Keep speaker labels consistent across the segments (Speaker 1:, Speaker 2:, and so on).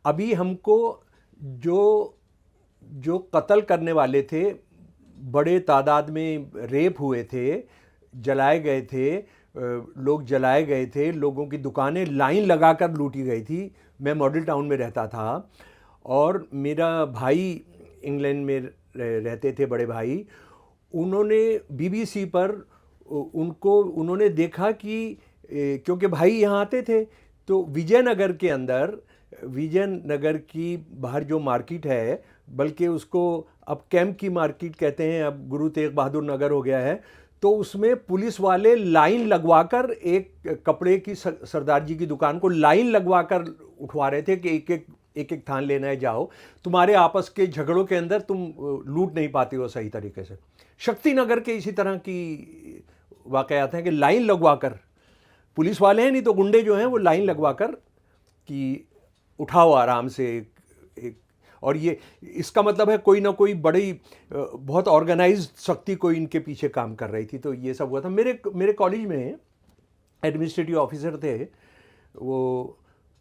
Speaker 1: अभी हमको जो जो कत्ल करने वाले थे, बड़े तादाद में रेप हुए थे, जलाए गए थे, लोग जलाए गए थे, लोगों की दुकानें लाइन लगाकर लूटी गई थी। मैं मॉडल टाउन में रहता था और मेरा भाई इंग्लैंड में रहते थे, बड़े भाई। उन्होंने बीबीसी पर उन्होंने देखा कि क्योंकि भाई यहाँ आते थे, तो विजयनगर के अंदर, विजयनगर की बाहर जो मार्केट है, बल्कि उसको अब कैंप की मार्केट कहते हैं, अब गुरु तेग बहादुर नगर हो गया है, तो उसमें पुलिस वाले लाइन लगवाकर एक कपड़े की सरदार जी की दुकान को लाइन लगवाकर उठवा रहे थे कि एक एक थान लेना है, जाओ, तुम्हारे आपस के झगड़ों के अंदर तुम लूट नहीं पाते हो सही तरीके से। शक्ति नगर के इसी तरह की वाकयात हैं कि लाइन लगवाकर, पुलिस वाले हैं नहीं तो गुंडे जो हैं वो लाइन लगवाकर कि उठाओ आराम से एक। और ये इसका मतलब है कोई ना कोई बड़ी बहुत ऑर्गेनाइज्ड शक्ति कोई इनके पीछे काम कर रही थी। तो ये सब हुआ था। मेरे कॉलेज में एडमिनिस्ट्रेटिव ऑफिसर थे, वो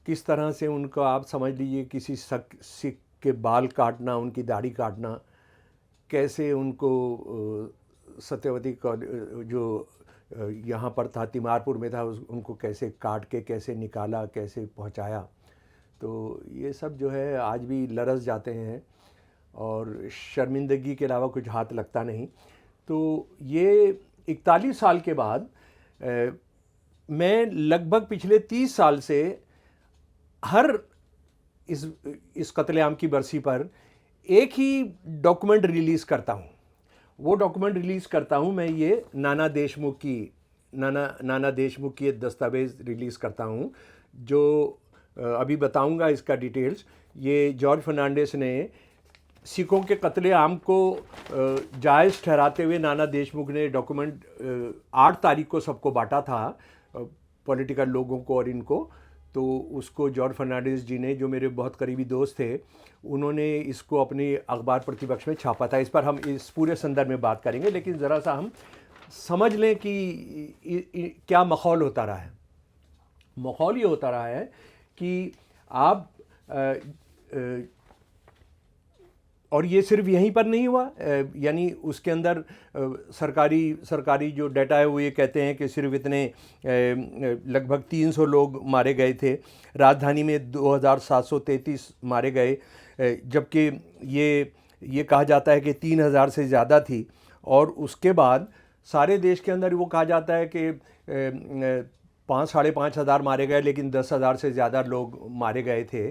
Speaker 1: किस तरह से उनको आप समझ लीजिए किसी सिख के बाल काटना, उनकी दाढ़ी काटना, कैसे उनको सत्यवती जो यहाँ पर था, तिमारपुर में था, उनको कैसे काट के कैसे निकाला, कैसे पहुँचाया। तो ये सब जो है आज भी लरस जाते हैं और शर्मिंदगी के अलावा कुछ हाथ लगता नहीं। तो ये 41 साल के बाद मैं लगभग पिछले 30 साल से हर इस कत्लेआम की बरसी पर एक ही डॉक्यूमेंट रिलीज़ करता हूँ। वो डॉक्यूमेंट रिलीज़ करता हूँ मैं, ये नाना देशमुख की एक दस्तावेज़ रिलीज़ करता हूँ, जो अभी बताऊंगा इसका डिटेल्स। ये जॉर्ज फर्नांडिस ने सिखों के कत्लेआम को जायज़ ठहराते हुए नाना देशमुख ने डॉक्यूमेंट 8 तारीख को सबको बांटा था, पॉलिटिकल लोगों को और इनको। तो उसको जॉर्ज फर्नांडिस जी ने, जो मेरे बहुत करीबी दोस्त थे, उन्होंने इसको अपनी अखबार प्रतिपक्ष में छापा था। इस पर हम इस पूरे संदर्भ में बात करेंगे, लेकिन ज़रा सा हम समझ लें कि क्या माहौल होता रहा है। माहौल ये होता रहा है कि आप और ये सिर्फ यहीं पर नहीं हुआ, यानी उसके अंदर सरकारी जो डाटा है वो ये कहते हैं कि सिर्फ इतने लगभग 300 लोग मारे गए थे। राजधानी में 2733 मारे गए, जबकि ये कहा जाता है कि 3000 से ज़्यादा थी। और उसके बाद सारे देश के अंदर वो कहा जाता है कि 5 साढ़े 5 हज़ार मारे गए, लेकिन 10,000 से ज़्यादा लोग मारे गए थे